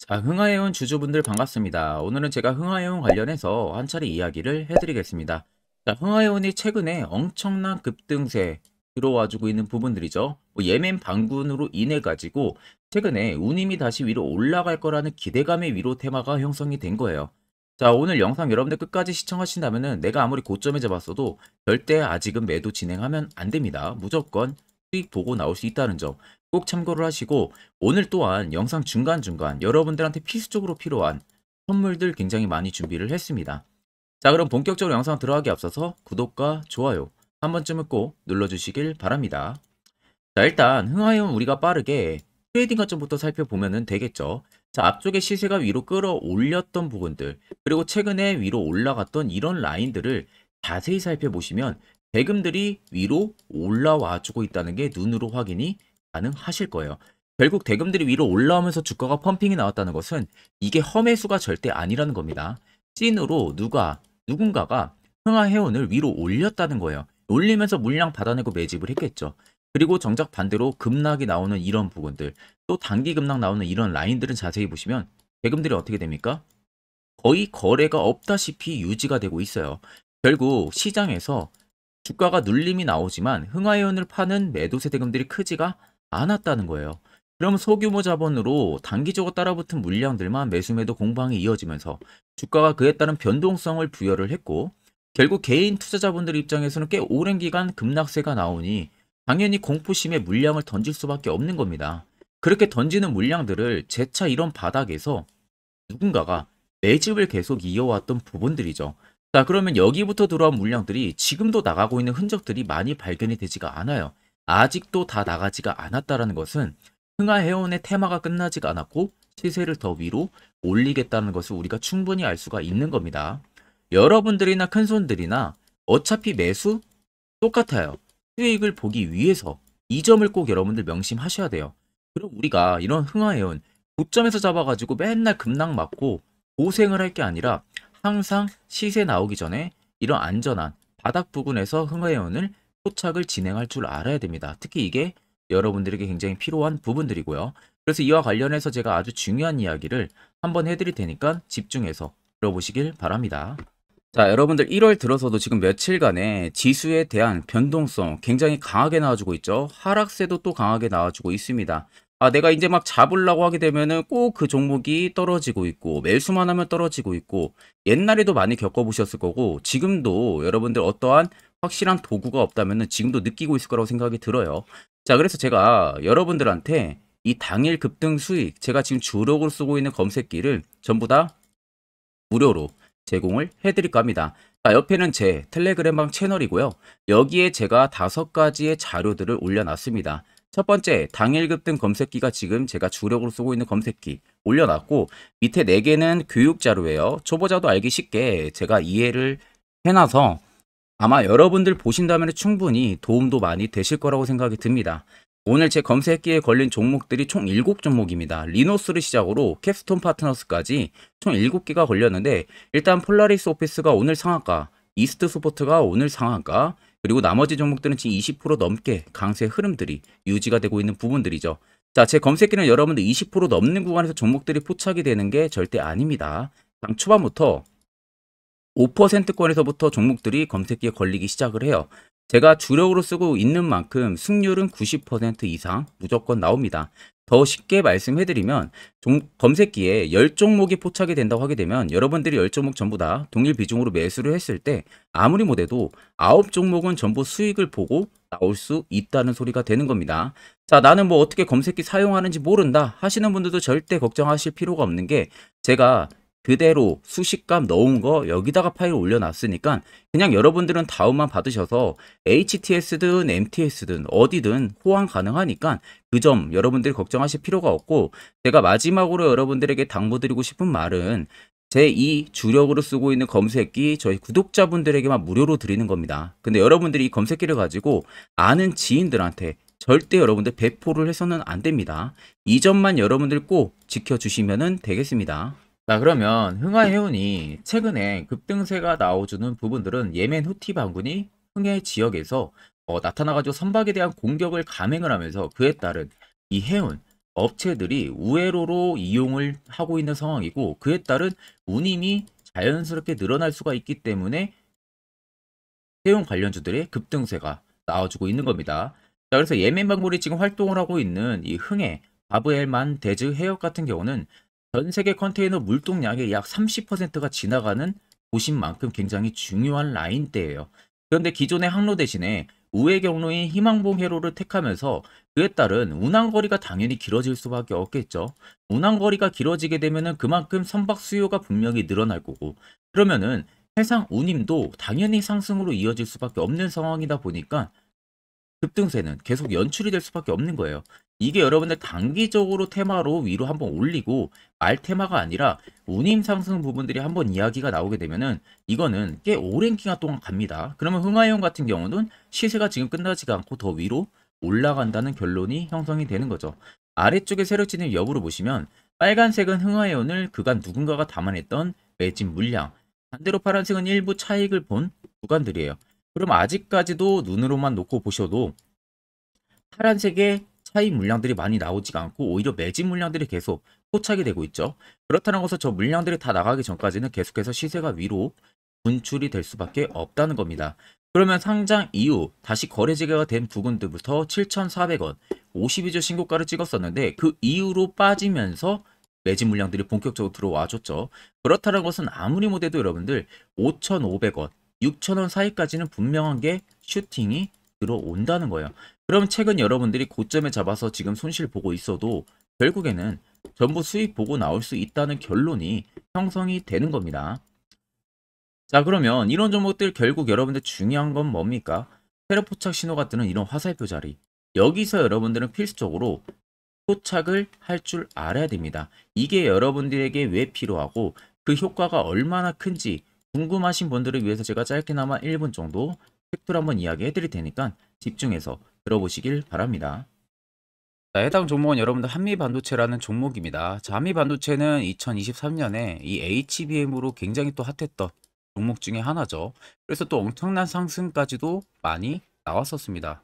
자, 흥하해운 주주분들 반갑습니다. 오늘은 제가 흥하해운 관련해서 한 차례 이야기를 해드리겠습니다. 자, 흥하해운이 최근에 엄청난 급등세 들어와주고 있는 부분들이죠. 예멘 반군으로 인해 가지고 최근에 운임이 다시 위로 올라갈 거라는 기대감의 위로 테마가 형성이 된 거예요. 자, 오늘 영상 여러분들 끝까지 시청하신다면은 내가 아무리 고점에 잡았어도 절대 아직은 매도 진행하면 안 됩니다. 무조건 수익 보고 나올 수 있다는 점 꼭 참고를 하시고, 오늘 또한 영상 중간중간 여러분들한테 필수적으로 필요한 선물들 굉장히 많이 준비를 했습니다. 자, 그럼 본격적으로 영상 들어가기 앞서서 구독과 좋아요 한 번쯤은 꼭 눌러주시길 바랍니다. 자, 일단 흥하해운 우리가 빠르게 트레이딩 관점부터 살펴보면 되겠죠. 자, 앞쪽에 시세가 위로 끌어올렸던 부분들, 그리고 최근에 위로 올라갔던 이런 라인들을 자세히 살펴보시면 대금들이 위로 올라와 주고 있다는 게 눈으로 확인이 가능하실 거예요. 결국 대금들이 위로 올라오면서 주가가 펌핑이 나왔다는 것은 이게 험해수가 절대 아니라는 겁니다. 찐으로 누군가가 흥하해운을 위로 올렸다는 거예요. 올리면서 물량 받아내고 매집을 했겠죠. 그리고 정작 반대로 급락이 나오는 이런 부분들, 또 단기 급락 나오는 이런 라인들은 자세히 보시면 대금들이 어떻게 됩니까? 거의 거래가 없다시피 유지가 되고 있어요. 결국 시장에서 주가가 눌림이 나오지만 흥하해운을 파는 매도세 대금들이 크지가 않았다는 거예요. 그럼 소규모 자본으로 단기적으로 따라붙은 물량들만 매수매도 공방이 이어지면서 주가가 그에 따른 변동성을 부여를 했고, 결국 개인 투자자분들 입장에서는 꽤 오랜 기간 급락세가 나오니 당연히 공포심에 물량을 던질 수밖에 없는 겁니다. 그렇게 던지는 물량들을 재차 이런 바닥에서 누군가가 매집을 계속 이어왔던 부분들이죠. 자, 그러면 여기부터 들어온 물량들이 지금도 나가고 있는 흔적들이 많이 발견이 되지가 않아요. 아직도 다 나가지가 않았다라는 것은 흥하해운의 테마가 끝나지가 않았고 시세를 더 위로 올리겠다는 것을 우리가 충분히 알 수가 있는 겁니다. 여러분들이나 큰손들이나 어차피 매수 똑같아요. 수익을 보기 위해서 이 점을 꼭 여러분들 명심하셔야 돼요. 그럼 우리가 이런 흥하해운 고점에서 잡아가지고 맨날 급락 맞고 고생을 할 게 아니라 항상 시세 나오기 전에 이런 안전한 바닥 부근에서 흥하해운을 포착을 진행할 줄 알아야 됩니다. 특히 이게 여러분들에게 굉장히 필요한 부분들이고요. 그래서 이와 관련해서 제가 아주 중요한 이야기를 한번 해드릴 테니까 집중해서 들어보시길 바랍니다. 자, 여러분들 1월 들어서도 지금 며칠간의 지수에 대한 변동성 굉장히 강하게 나와주고 있죠. 하락세도 또 강하게 나와주고 있습니다. 아, 내가 이제 막 잡으려고 하게 되면은 꼭 그 종목이 떨어지고 있고, 매수만 하면 떨어지고 있고, 옛날에도 많이 겪어보셨을 거고, 지금도 여러분들 어떠한 확실한 도구가 없다면은 지금도 느끼고 있을 거라고 생각이 들어요. 자, 그래서 제가 여러분들한테 이 당일 급등 수익, 제가 지금 주력으로 쓰고 있는 검색기를 전부 다 무료로 제공을 해드릴까 합니다. 자, 옆에는 제 텔레그램방 채널이고요. 여기에 제가 5가지의 자료들을 올려놨습니다. 첫 번째, 당일 급등 검색기가 지금 제가 주력으로 쓰고 있는 검색기 올려놨고, 밑에 4개는 교육 자료예요. 초보자도 알기 쉽게 제가 이해를 해놔서 아마 여러분들 보신다면 충분히 도움도 많이 되실 거라고 생각이 듭니다. 오늘 제 검색기에 걸린 종목들이 총 7종목입니다. 리노스를 시작으로 캡스톤 파트너스까지 총 7개가 걸렸는데, 일단 폴라리스 오피스가 오늘 상한가, 이스트 스포트가 오늘 상한가, 그리고 나머지 종목들은 지금 20% 넘게 강세 흐름들이 유지가 되고 있는 부분들이죠. 자, 제 검색기는 여러분들 20% 넘는 구간에서 종목들이 포착이 되는 게 절대 아닙니다. 당 초반부터 5%권에서부터 종목들이 검색기에 걸리기 시작을 해요. 제가 주력으로 쓰고 있는 만큼 승률은 90% 이상 무조건 나옵니다. 더 쉽게 말씀해드리면 검색기에 10종목이 포착이 된다고 하게 되면 여러분들이 10종목 전부 다 동일 비중으로 매수를 했을 때 아무리 못해도 9종목은 전부 수익을 보고 나올 수 있다는 소리가 되는 겁니다. 자, 나는 뭐 어떻게 검색기 사용하는지 모른다 하시는 분들도 절대 걱정하실 필요가 없는 게, 제가 그대로 수식값 넣은 거 여기다가 파일 올려놨으니까 그냥 여러분들은 다운만 받으셔서 HTS든 MTS든 어디든 호환 가능하니까 그 점 여러분들이 걱정하실 필요가 없고, 제가 마지막으로 여러분들에게 당부드리고 싶은 말은 제 이 주력으로 쓰고 있는 검색기 저희 구독자분들에게만 무료로 드리는 겁니다. 근데 여러분들이 이 검색기를 가지고 아는 지인들한테 절대 여러분들 배포를 해서는 안 됩니다. 이 점만 여러분들 꼭 지켜주시면 되겠습니다. 자, 그러면 흥하해운이 최근에 급등세가 나와주는 부분들은 예멘 후티 반군이 흥해 지역에서 나타나가지고 선박에 대한 공격을 감행을 하면서 그에 따른 이 해운, 업체들이 우회로로 이용을 하고 있는 상황이고 그에 따른 운임이 자연스럽게 늘어날 수가 있기 때문에 채용 관련주들의 급등세가 나와주고 있는 겁니다. 자, 그래서 예멘방물이 지금 활동을 하고 있는 이 흥해, 바브엘만, 데즈, 해역 같은 경우는 전 세계 컨테이너 물동량의 약 30%가 지나가는 곳인 만큼 굉장히 중요한 라인대예요. 그런데 기존의 항로 대신에 우회 경로인 희망봉 회로를 택하면서 그에 따른 운항거리가 당연히 길어질 수밖에 없겠죠. 운항거리가 길어지게 되면은 그만큼 선박 수요가 분명히 늘어날 거고 그러면은 해상 운임도 당연히 상승으로 이어질 수밖에 없는 상황이다 보니까 급등세는 계속 연출이 될 수밖에 없는 거예요. 이게 여러분들 단기적으로 테마로 위로 한번 올리고 말 테마가 아니라 운임 상승 부분들이 한번 이야기가 나오게 되면은 이거는 꽤 오랜 기간 동안 갑니다. 그러면 흥하이온 같은 경우는 시세가 지금 끝나지가 않고 더 위로 올라간다는 결론이 형성이 되는 거죠. 아래쪽에 세력 진입 여부를 보시면 빨간색은 흥하이온을 그간 누군가가 담아냈던 매진 물량, 반대로 파란색은 일부 차익을 본 구간들이에요. 그럼 아직까지도 눈으로만 놓고 보셔도 파란색의 차익 물량들이 많이 나오지가 않고 오히려 매진 물량들이 계속 포착이 되고 있죠. 그렇다는 것은 저 물량들이 다 나가기 전까지는 계속해서 시세가 위로 분출이 될 수밖에 없다는 겁니다. 그러면 상장 이후 다시 거래 재개가 된 부분들부터 7,400원 52주 신고가를 찍었었는데 그 이후로 빠지면서 매진 물량들이 본격적으로 들어와 줬죠. 그렇다는 것은 아무리 못해도 여러분들 5,500원 6,000원 사이까지는 분명한 게 슈팅이 들어온다는 거예요. 그럼 최근 여러분들이 고점에 잡아서 지금 손실 보고 있어도 결국에는 전부 수익 보고 나올 수 있다는 결론이 형성이 되는 겁니다. 자, 그러면 이런 종목들 결국 여러분들 중요한 건 뭡니까? 세력 포착 신호가 뜨는 이런 화살표 자리. 여기서 여러분들은 필수적으로 포착을 할 줄 알아야 됩니다. 이게 여러분들에게 왜 필요하고 그 효과가 얼마나 큰지 궁금하신 분들을 위해서 제가 짧게나마 1분 정도 팩트를 한번 이야기해 드릴 테니까 집중해서 들어보시길 바랍니다. 자, 해당 종목은 여러분들 한미반도체라는 종목입니다. 자, 한미반도체는 2023년에 이 HBM으로 굉장히 또 핫했던 종목 중에 하나죠. 그래서 또 엄청난 상승까지도 많이 나왔었습니다.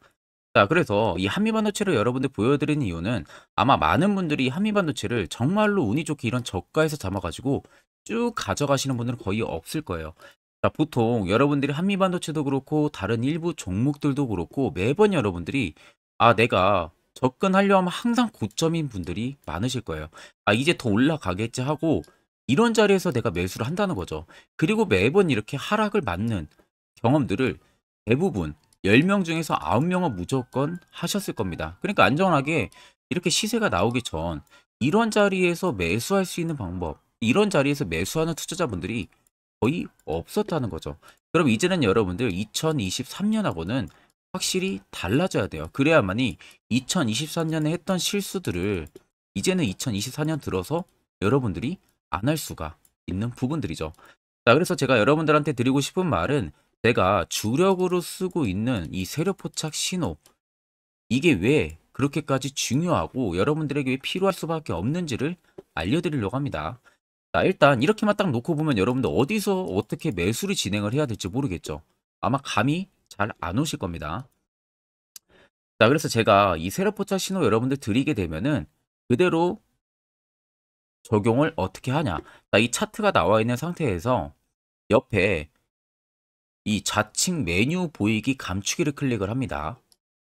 자, 그래서 이 한미반도체를 여러분들 보여드리는 이유는 아마 많은 분들이 한미반도체를 정말로 운이 좋게 이런 저가에서 잡아가지고 쭉 가져가시는 분들은 거의 없을 거예요. 자, 보통 여러분들이 한미반도체도 그렇고 다른 일부 종목들도 그렇고 매번 여러분들이 내가 접근하려 하면 항상 고점인 분들이 많으실 거예요. 이제 더 올라가겠지 하고 이런 자리에서 내가 매수를 한다는 거죠. 그리고 매번 이렇게 하락을 맞는 경험들을 대부분 10명 중에서 9명은 무조건 하셨을 겁니다. 그러니까 안전하게 이렇게 시세가 나오기 전 이런 자리에서 매수할 수 있는 방법, 이런 자리에서 매수하는 투자자분들이 거의 없었다는 거죠. 그럼 이제는 여러분들 2023년하고는 확실히 달라져야 돼요. 그래야만이 2023년에 했던 실수들을 이제는 2024년 들어서 여러분들이 안 할 수가 있는 부분들이죠. 자, 그래서 제가 여러분들한테 드리고 싶은 말은 내가 주력으로 쓰고 있는 이 세력 포착 신호, 이게 왜 그렇게까지 중요하고 여러분들에게 왜 필요할 수밖에 없는지를 알려드리려고 합니다. 자, 일단 이렇게만 딱 놓고 보면 여러분들 어디서 어떻게 매수를 진행을 해야 될지 모르겠죠. 아마 감이 잘 안 오실 겁니다. 자, 그래서 제가 이 세력 포착 신호 여러분들 드리게 되면은 그대로 적용을 어떻게 하냐. 자, 이 차트가 나와 있는 상태에서 옆에 이 좌측 메뉴 보이기 감추기를 클릭을 합니다.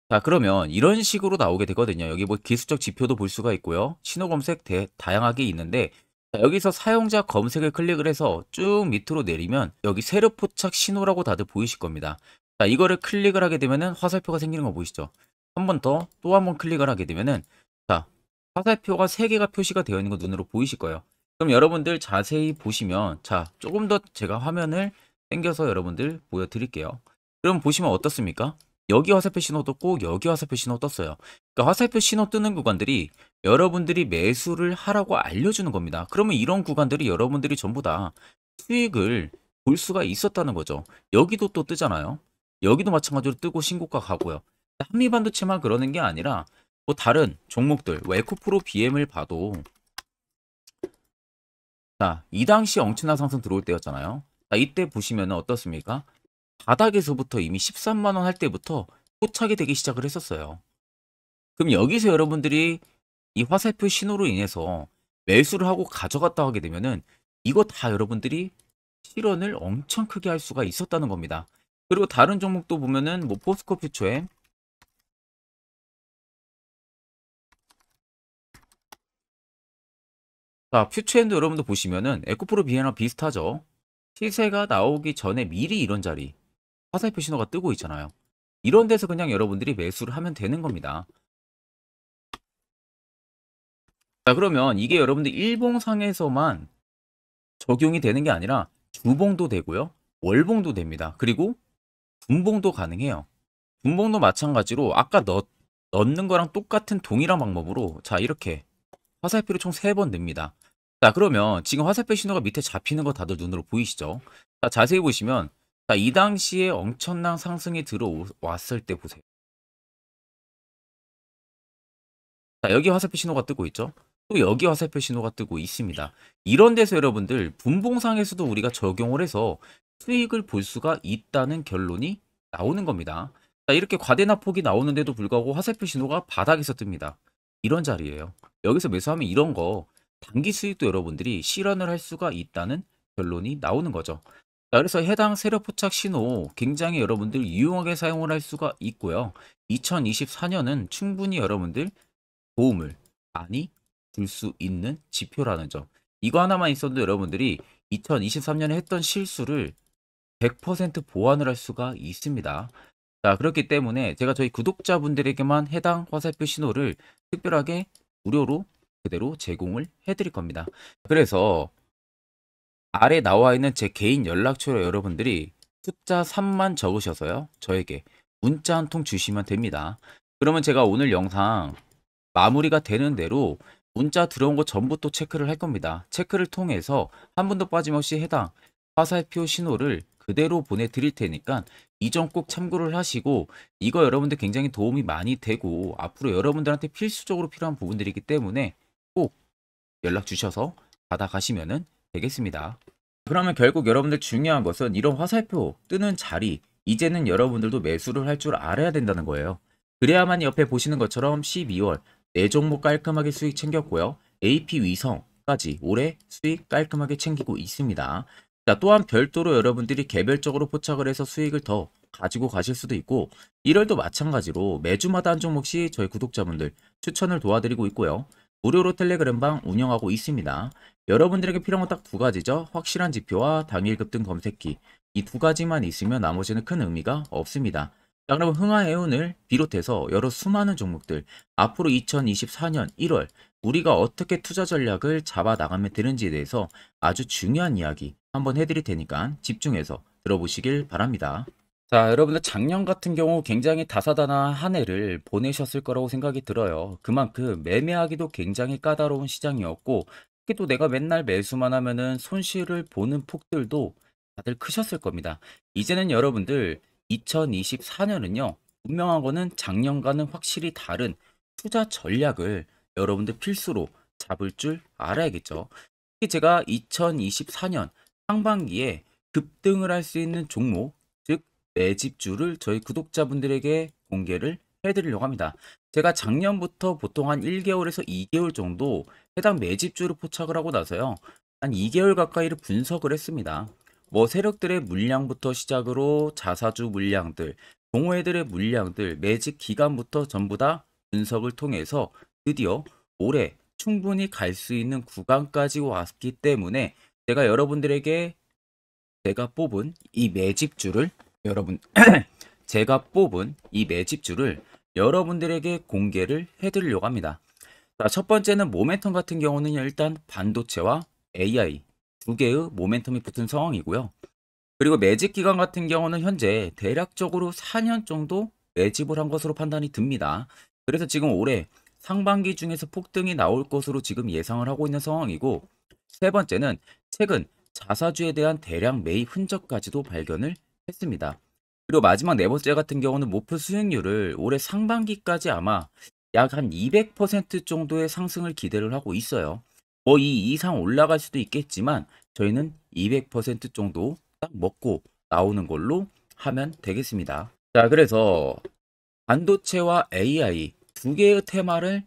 자, 그러면 이런 식으로 나오게 되거든요. 여기 뭐 기술적 지표도 볼 수가 있고요. 신호 검색 다양하게 있는데 자, 여기서 사용자 검색을 클릭을 해서 쭉 밑으로 내리면 여기 세력 포착 신호라고 다들 보이실 겁니다. 자, 이거를 클릭을 하게 되면은 화살표가 생기는 거 보이시죠? 한 번 더 또 한 번 클릭을 하게 되면은 자, 화살표가 3개가 표시가 되어 있는 거 눈으로 보이실 거예요. 그럼 여러분들 자세히 보시면 자, 조금 더 제가 화면을 당겨서 여러분들 보여드릴게요. 그럼 보시면 어떻습니까? 여기 화살표 신호 떴고 여기 화살표 신호 떴어요. 그러니까 화살표 신호 뜨는 구간들이 여러분들이 매수를 하라고 알려주는 겁니다. 그러면 이런 구간들이 여러분들이 전부 다 수익을 볼 수가 있었다는 거죠. 여기도 또 뜨잖아요. 여기도 마찬가지로 뜨고 신고가 가고요. 한미반도체만 그러는 게 아니라 뭐 다른 종목들, 뭐 에코프로 BM을 봐도 자, 이 당시 엄청난 상승 들어올 때였잖아요. 자, 이때 보시면 어떻습니까? 바닥에서부터 이미 13만 원 할 때부터 포착이 되기 시작을 했었어요. 그럼 여기서 여러분들이 이 화살표 신호로 인해서 매수를 하고 가져갔다 하게 되면은 이거 다 여러분들이 실현을 엄청 크게 할 수가 있었다는 겁니다. 그리고 다른 종목도 보면은 뭐 포스코 퓨처엠, 자, 퓨처엠도 여러분들 보시면은 에코프로 비행이랑 비슷하죠. 시세가 나오기 전에 미리 이런 자리 화살표 신호가 뜨고 있잖아요. 이런 데서 그냥 여러분들이 매수를 하면 되는 겁니다. 자, 그러면 이게 여러분들 일봉상에서만 적용이 되는 게 아니라 주봉도 되고요. 월봉도 됩니다. 그리고 분봉도 가능해요. 분봉도 마찬가지로 아까 넣는 거랑 똑같은 동일한 방법으로 자, 이렇게 화살표를 총 3번 냅니다. 자, 그러면 지금 화살표 신호가 밑에 잡히는 거 다들 눈으로 보이시죠? 자, 자세히 보시면 자, 이 당시에 엄청난 상승이 들어왔을 때 보세요. 자, 여기 화살표 신호가 뜨고 있죠? 또 여기 화살표 신호가 뜨고 있습니다. 이런 데서 여러분들 분봉상에서도 우리가 적용을 해서 수익을 볼 수가 있다는 결론이 나오는 겁니다. 자, 이렇게 과대납폭이 나오는데도 불구하고 화살표 신호가 바닥에서 뜹니다. 이런 자리예요. 여기서 매수하면 이런 거 단기 수익도 여러분들이 실현을 할 수가 있다는 결론이 나오는 거죠. 자, 그래서 해당 세력 포착 신호 굉장히 여러분들 유용하게 사용을 할 수가 있고요. 2024년은 충분히 여러분들 도움을 많이 줄 수 있는 지표라는 점. 이거 하나만 있어도 여러분들이 2023년에 했던 실수를 100% 보완을 할 수가 있습니다. 자, 그렇기 때문에 제가 저희 구독자분들에게만 해당 화살표 신호를 특별하게 무료로 그대로 제공을 해드릴 겁니다. 그래서 아래 나와 있는 제 개인 연락처로 여러분들이 숫자 3만 적으셔서요. 저에게 문자 한 통 주시면 됩니다. 그러면 제가 오늘 영상 마무리가 되는 대로 문자 들어온 거 전부 또 체크를 할 겁니다. 체크를 통해서 한 번도 빠짐없이 해당 화살표 신호를 그대로 보내드릴 테니까 이 점 꼭 참고를 하시고 이거 여러분들 굉장히 도움이 많이 되고 앞으로 여러분들한테 필수적으로 필요한 부분들이기 때문에 꼭 연락 주셔서 받아가시면 되겠습니다. 그러면 결국 여러분들 중요한 것은 이런 화살표 뜨는 자리 이제는 여러분들도 매수를 할 줄 알아야 된다는 거예요. 그래야만 옆에 보시는 것처럼 12월 4종목 깔끔하게 수익 챙겼고요. AP 위성까지 올해 수익 깔끔하게 챙기고 있습니다. 자, 또한 별도로 여러분들이 개별적으로 포착을 해서 수익을 더 가지고 가실 수도 있고 1월도 마찬가지로 매주마다 한 종목씩 저희 구독자분들 추천을 도와드리고 있고요. 무료로 텔레그램방 운영하고 있습니다. 여러분들에게 필요한 건 딱 두 가지죠. 확실한 지표와 당일 급등 검색기. 이 두 가지만 있으면 나머지는 큰 의미가 없습니다. 자, 그럼 흥하해운을 비롯해서 여러 수많은 종목들 앞으로 2024년 1월 우리가 어떻게 투자 전략을 잡아 나가면 되는지에 대해서 아주 중요한 이야기 한번 해드릴 테니까 집중해서 들어보시길 바랍니다. 자, 여러분들 작년 같은 경우 굉장히 다사다난한 한 해를 보내셨을 거라고 생각이 들어요. 그만큼 매매하기도 굉장히 까다로운 시장이었고 특히 또 내가 맨날 매수만 하면은 손실을 보는 폭들도 다들 크셨을 겁니다. 이제는 여러분들 2024년은요. 분명한 거는 작년과는 확실히 다른 투자 전략을 여러분들 필수로 잡을 줄 알아야겠죠. 특히 제가 2024년 상반기에 급등을 할 수 있는 종목 즉 매집주를 저희 구독자분들에게 공개를 해드리려고 합니다. 제가 작년부터 보통 한 1개월에서 2개월 정도 해당 매집주를 포착을 하고 나서요. 한 2개월 가까이를 분석을 했습니다. 뭐 세력들의 물량부터 시작으로 자사주 물량들, 동호회들의 물량들, 매집 기간부터 전부 다 분석을 통해서 드디어 올해 충분히 갈 수 있는 구간까지 왔기 때문에 제가 여러분들에게 제가 뽑은 이 매집주를 여러분 제가 뽑은 이 매집주를 여러분들에게 공개를 해드리려고 합니다. 자, 첫 번째는 모멘텀 같은 경우는 일단 반도체와 AI 두 개의 모멘텀이 붙은 상황이고요. 그리고 매집 기간 같은 경우는 현재 대략적으로 4년 정도 매집을 한 것으로 판단이 듭니다. 그래서 지금 올해 상반기 중에서 폭등이 나올 것으로 지금 예상을 하고 있는 상황이고 세 번째는 최근 자사주에 대한 대량 매입 흔적까지도 발견을 했습니다. 그리고 마지막 네 번째 같은 경우는 목표 수익률을 올해 상반기까지 아마 약 한 200% 정도의 상승을 기대를 하고 있어요. 뭐 이 이상 올라갈 수도 있겠지만 저희는 200% 정도 딱 먹고 나오는 걸로 하면 되겠습니다. 자, 그래서 반도체와 AI 두 개의 테마를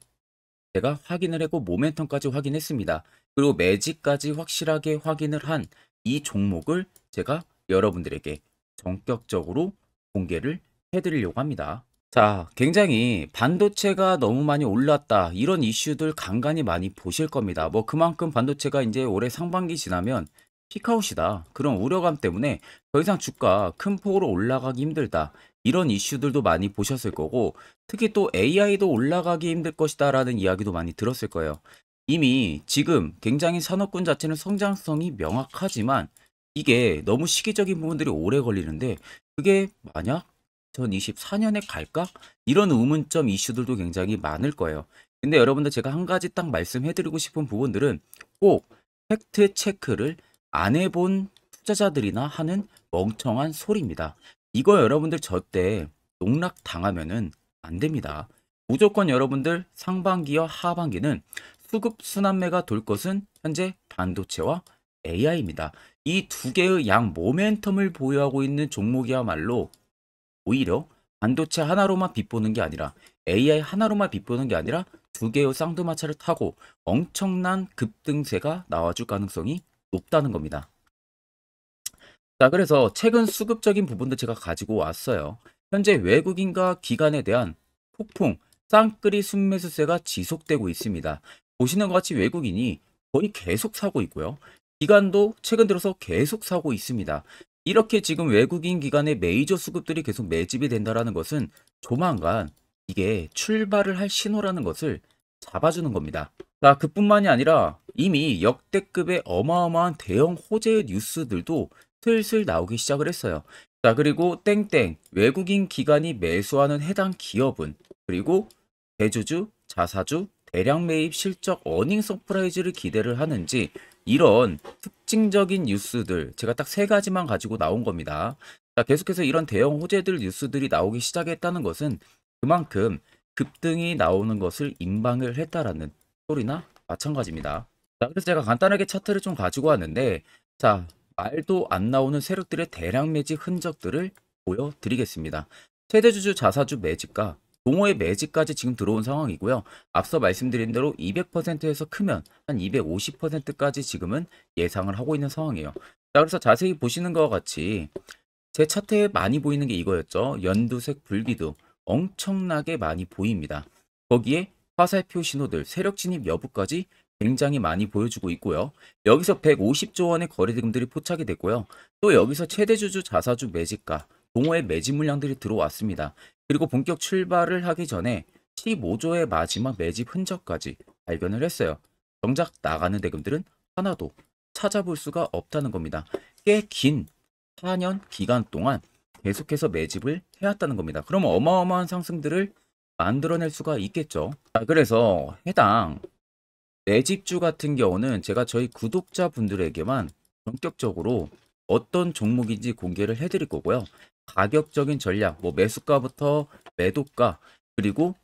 제가 확인을 했고 모멘텀까지 확인했습니다. 그리고 매직까지 확실하게 확인을 한 이 종목을 제가 여러분들에게 전격적으로 공개를 해드리려고 합니다. 자, 굉장히 반도체가 너무 많이 올랐다, 이런 이슈들 간간히 많이 보실 겁니다. 뭐 그만큼 반도체가 이제 올해 상반기 지나면 피크아웃이다, 그런 우려감 때문에 더 이상 주가 큰 폭으로 올라가기 힘들다, 이런 이슈들도 많이 보셨을 거고, 특히 또 AI도 올라가기 힘들 것이다 라는 이야기도 많이 들었을 거예요. 이미 지금 굉장히 산업군 자체는 성장성이 명확하지만 이게 너무 시기적인 부분들이 오래 걸리는데, 그게 만약 2024년에 갈까? 이런 의문점 이슈들도 굉장히 많을 거예요. 근데 여러분들, 제가 한 가지 딱 말씀해드리고 싶은 부분들은 꼭 팩트 체크를 안 해본 투자자들이나 하는 멍청한 소리입니다. 이거 여러분들 절대 농락 당하면은 안 됩니다. 무조건 여러분들 상반기와 하반기는 수급 순환매가 돌 것은 현재 반도체와 AI입니다. 이 두 개의 양 모멘텀을 보유하고 있는 종목이야말로 오히려 반도체 하나로만 빗보는 게 아니라 AI 하나로만 빗보는 게 아니라 두 개의 쌍두마차를 타고 엄청난 급등세가 나와줄 가능성이 높다는 겁니다. 자, 그래서 최근 수급적인 부분도 제가 가지고 왔어요. 현재 외국인과 기관에 대한 폭풍 쌍끌이 순매수세가 지속되고 있습니다. 보시는 것 같이 외국인이 거의 계속 사고 있고요. 기관도 최근 들어서 계속 사고 있습니다. 이렇게 지금 외국인 기관의 메이저 수급들이 계속 매집이 된다는 것은 조만간 이게 출발을 할 신호라는 것을 잡아주는 겁니다. 자, 그뿐만이 아니라 이미 역대급의 어마어마한 대형 호재의 뉴스들도 슬슬 나오기 시작을 했어요. 자, 그리고 땡땡 외국인 기관이 매수하는 해당 기업은, 그리고 대주주, 자사주, 대량 매입 실적 어닝 서프라이즈를 기대를 하는지, 이런 특징적인 뉴스들 제가 딱 세 가지만 가지고 나온 겁니다. 자, 계속해서 이런 대형 호재들 뉴스들이 나오기 시작했다는 것은 그만큼 급등이 나오는 것을 임방을 했다라는 소리나 마찬가지입니다. 자, 그래서 제가 간단하게 차트를 좀 가지고 왔는데, 자, 말도 안 나오는 세력들의 대량 매집 흔적들을 보여드리겠습니다. 최대주주 자사주 매집과 동호회 매집까지 지금 들어온 상황이고요. 앞서 말씀드린 대로 200%에서 크면 한 250%까지 지금은 예상을 하고 있는 상황이에요. 자, 그래서 자세히 보시는 것과 같이 제 차트에 많이 보이는 게 이거였죠. 연두색 불기둥 엄청나게 많이 보입니다. 거기에 화살표 신호들, 세력 진입 여부까지 굉장히 많이 보여주고 있고요. 여기서 150조 원의 거래대금들이 포착이 됐고요. 또 여기서 최대주주 자사주 매집가, 동호회 매집 물량들이 들어왔습니다. 그리고 본격 출발을 하기 전에 15조의 마지막 매집 흔적까지 발견을 했어요. 정작 나가는 대금들은 하나도 찾아볼 수가 없다는 겁니다. 꽤 긴 4년 기간 동안 계속해서 매집을 해왔다는 겁니다. 그럼 어마어마한 상승들을 만들어낼 수가 있겠죠. 자, 그래서 해당 매집주 같은 경우는 제가 저희 구독자분들에게만 본격적으로 어떤 종목인지 공개를 해드릴 거고요. 가격적인 전략, 뭐 매수가부터 매도가, 그리고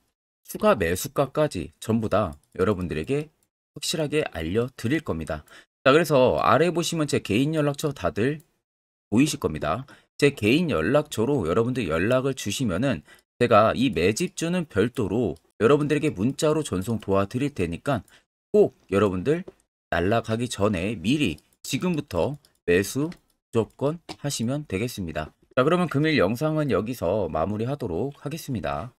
추가 매수가까지 전부 다 여러분들에게 확실하게 알려드릴 겁니다. 자, 그래서 아래 보시면 제 개인 연락처 다들 보이실 겁니다. 제 개인 연락처로 여러분들 연락을 주시면은 제가 이 매집주는 별도로 여러분들에게 문자로 전송 도와드릴 테니까 꼭 여러분들 날라가기 전에 미리 지금부터 매수 무조건 하시면 되겠습니다. 자, 그러면 금일 영상은 여기서 마무리하도록 하겠습니다.